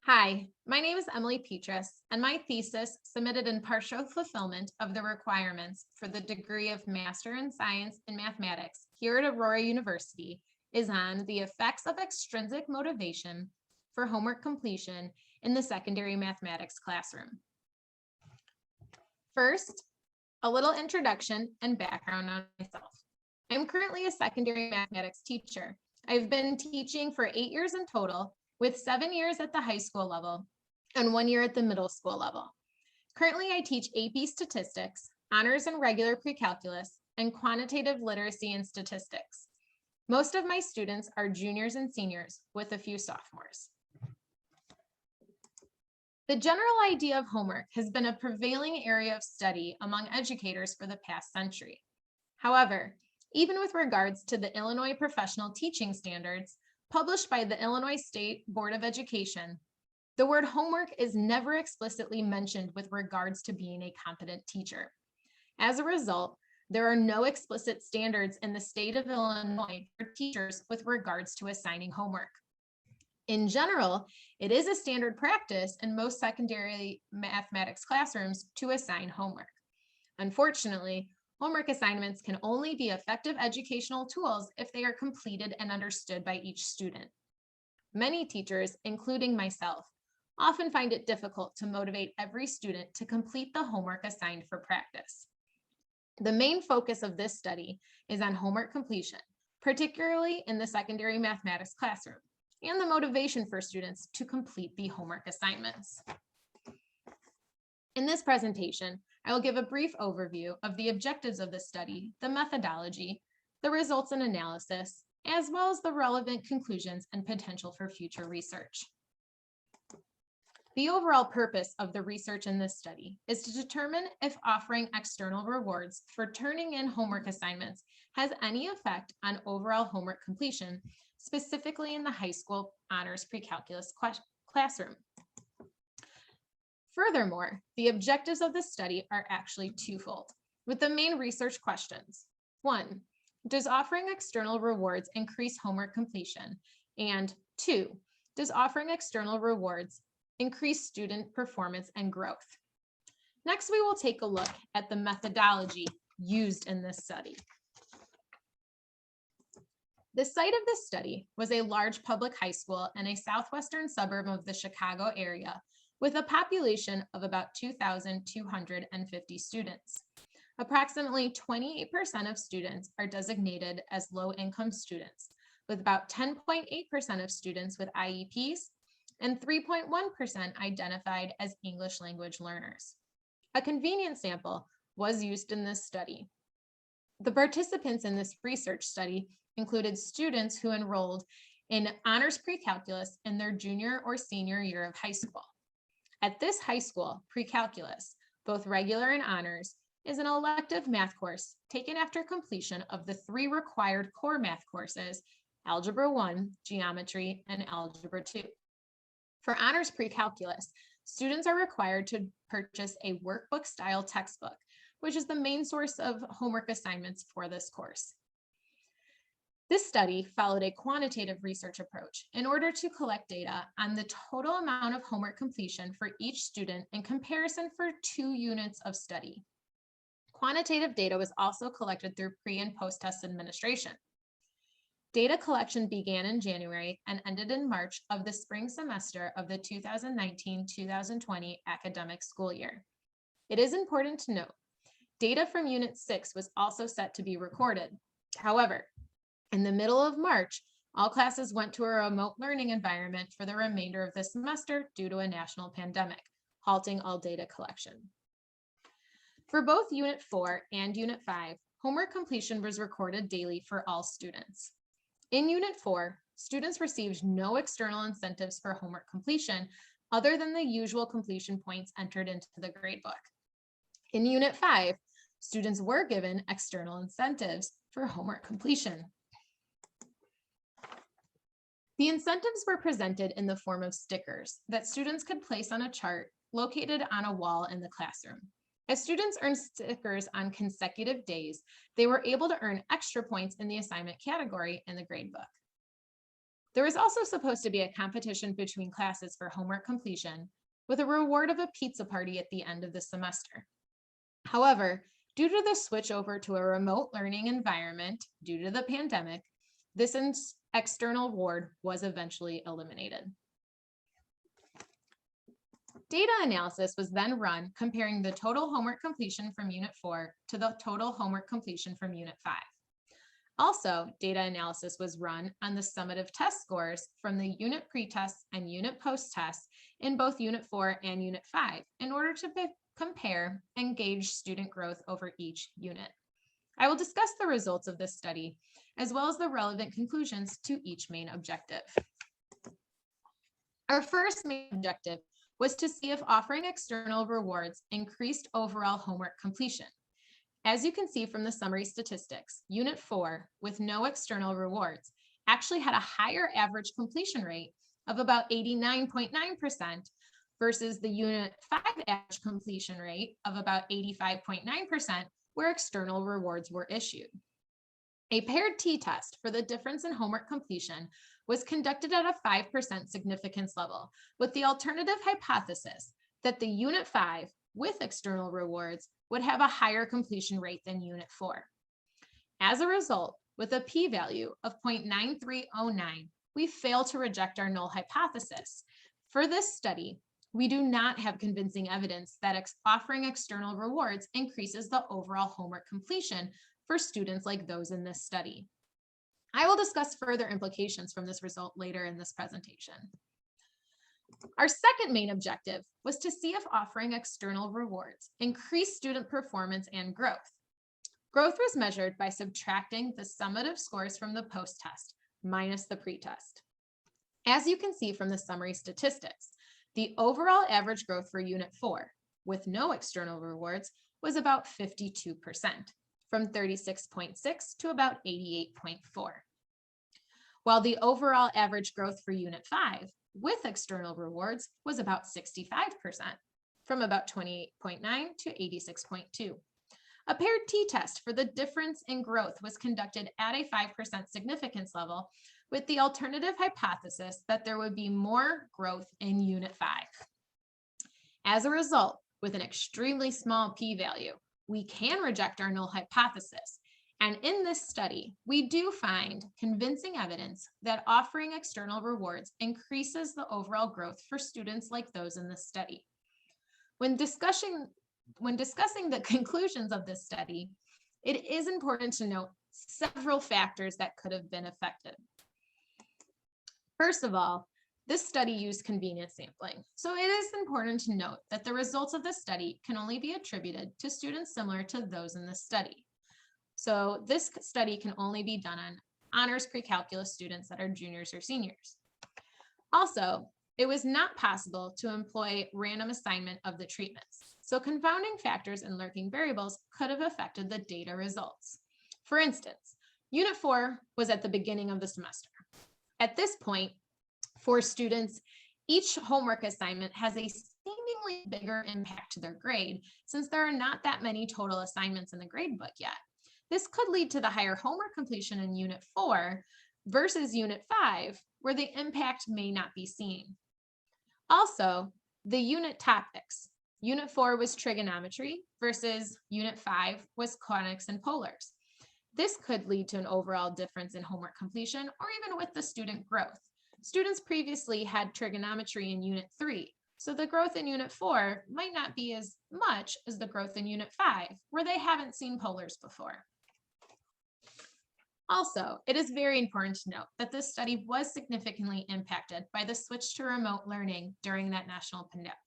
Hi, my name is Emily Petrus, and my thesis, submitted in partial fulfillment of the requirements for the degree of Master in Science and Mathematics here at Aurora University, is on the effects of extrinsic motivation for homework completion in the secondary mathematics classroom. First, a little introduction and background on myself. I'm currently a secondary mathematics teacher. I've been teaching for 8 years in total, with 7 years at the high school level and 1 year at the middle school level. Currently, I teach AP statistics, honors and regular precalculus, and quantitative literacy and statistics. Most of my students are juniors and seniors, with a few sophomores. The general idea of homework has been a prevailing area of study among educators for the past century. However, even with regards to the Illinois Professional Teaching Standards, published by the Illinois State Board of Education, the word homework is never explicitly mentioned with regards to being a competent teacher. As a result, there are no explicit standards in the state of Illinois for teachers with regards to assigning homework. In general, it is a standard practice in most secondary mathematics classrooms to assign homework. Unfortunately, homework assignments can only be effective educational tools if they are completed and understood by each student. Many teachers, including myself, often find it difficult to motivate every student to complete the homework assigned for practice. The main focus of this study is on homework completion, particularly in the secondary mathematics classroom, and the motivation for students to complete the homework assignments. In this presentation, I will give a brief overview of the objectives of the study, the methodology, the results and analysis, as well as the relevant conclusions and potential for future research. The overall purpose of the research in this study is to determine if offering external rewards for turning in homework assignments has any effect on overall homework completion, specifically in the high school honors precalculus classroom. Furthermore, the objectives of this study are actually twofold, with the main research questions. 1, does offering external rewards increase homework completion? And 2, does offering external rewards increase student performance and growth? Next, we will take a look at the methodology used in this study. The site of this study was a large public high school in a southwestern suburb of the Chicago area, with a population of about 2,250 students. Approximately 28% of students are designated as low-income students, with about 10.8% of students with IEPs and 3.1% identified as English language learners. A convenient sample was used in this study. The participants in this research study included students who enrolled in honors precalculus in their junior or senior year of high school. At this high school, precalculus, both regular and honors, is an elective math course taken after completion of the 3 required core math courses, Algebra 1, Geometry, and Algebra 2. For honors precalculus, students are required to purchase a workbook-style textbook, which is the main source of homework assignments for this course. This study followed a quantitative research approach in order to collect data on the total amount of homework completion for each student in comparison for 2 units of study. Quantitative data was also collected through pre- and post-test administration. Data collection began in January and ended in March of the spring semester of the 2019-2020 academic school year. It is important to note, data from Unit 6 was also set to be recorded. However, in the middle of March, all classes went to a remote learning environment for the remainder of the semester due to a national pandemic, halting all data collection. For both Unit 4 and Unit 5, homework completion was recorded daily for all students. In Unit 4, students received no external incentives for homework completion other than the usual completion points entered into the gradebook. In Unit 5, students were given external incentives for homework completion. The incentives were presented in the form of stickers that students could place on a chart located on a wall in the classroom. As students earned stickers on consecutive days, they were able to earn extra points in the assignment category in the gradebook. There was also supposed to be a competition between classes for homework completion, with a reward of a pizza party at the end of the semester. However, due to the switch over to a remote learning environment due to the pandemic, this external reward was eventually eliminated. Data analysis was then run comparing the total homework completion from Unit 4 to the total homework completion from Unit 5. Also, data analysis was run on the summative test scores from the unit pretest and unit post-test in both Unit 4 and Unit 5 in order to compare and gauge student growth over each unit. I will discuss the results of this study, as well as the relevant conclusions to each main objective. Our first main objective was to see if offering external rewards increased overall homework completion. As you can see from the summary statistics, Unit 4, with no external rewards, actually had a higher average completion rate of about 89.9% versus the Unit 5 average completion rate of about 85.9%, where external rewards were issued. A paired t-test for the difference in homework completion was conducted at a 5% significance level, with the alternative hypothesis that the Unit 5 with external rewards would have a higher completion rate than Unit 4. As a result, with a p-value of 0.9309, we fail to reject our null hypothesis. For this study, we do not have convincing evidence that offering external rewards increases the overall homework completion for students like those in this study. I will discuss further implications from this result later in this presentation. Our second main objective was to see if offering external rewards increased student performance and growth. Growth was measured by subtracting the summative scores from the post-test minus the pretest. As you can see from the summary statistics, the overall average growth for Unit 4 with no external rewards was about 52%, from 36.6 to about 88.4. While the overall average growth for Unit 5 with external rewards was about 65%, from about 28.9 to 86.2. A paired t-test for the difference in growth was conducted at a 5% significance level, with the alternative hypothesis that there would be more growth in Unit 5. As a result, with an extremely small p-value, we can reject our null hypothesis. And in this study, we do find convincing evidence that offering external rewards increases the overall growth for students like those in this study. When discussing the conclusions of this study, it is important to note several factors that could have been affected. First of all, this study used convenience sampling, so it is important to note that the results of this study can only be attributed to students similar to those in this study. So this study can only be done on honors precalculus students that are juniors or seniors. Also, it was not possible to employ random assignment of the treatments, so confounding factors and lurking variables could have affected the data results. For instance, Unit 4 was at the beginning of the semester. At this point, for students, each homework assignment has a seemingly bigger impact to their grade since there are not that many total assignments in the gradebook yet. This could lead to the higher homework completion in Unit 4 versus Unit 5, where the impact may not be seen. Also, the unit topics. Unit 4 was trigonometry versus Unit 5 was conics and polars. This could lead to an overall difference in homework completion or even with the student growth. Students previously had trigonometry in Unit 3, so the growth in Unit 4 might not be as much as the growth in Unit 5, where they haven't seen polars before. Also, it is very important to note that this study was significantly impacted by the switch to remote learning during that national pandemic.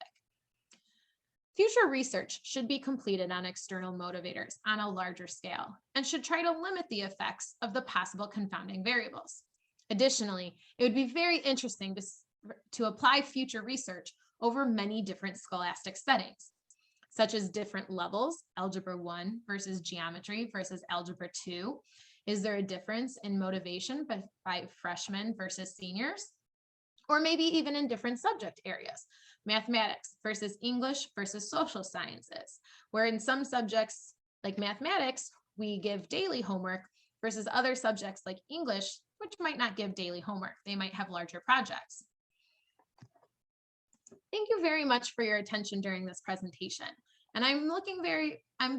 Future research should be completed on external motivators on a larger scale and should try to limit the effects of the possible confounding variables. Additionally, it would be very interesting to apply future research over many different scholastic settings, such as different levels, Algebra 1 versus Geometry versus Algebra 2. Is there a difference in motivation by freshmen versus seniors? Or maybe even in different subject areas, mathematics versus English versus social sciences, where in some subjects like mathematics, we give daily homework versus other subjects like English which might not give daily homework. They might have larger projects. Thank you very much for your attention during this presentation. And I'm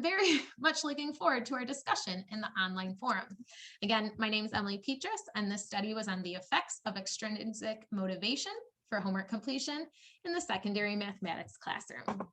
very much looking forward to our discussion in the online forum. Again, my name is Emily Petrus, and this study was on the effects of extrinsic motivation for homework completion in the secondary mathematics classroom.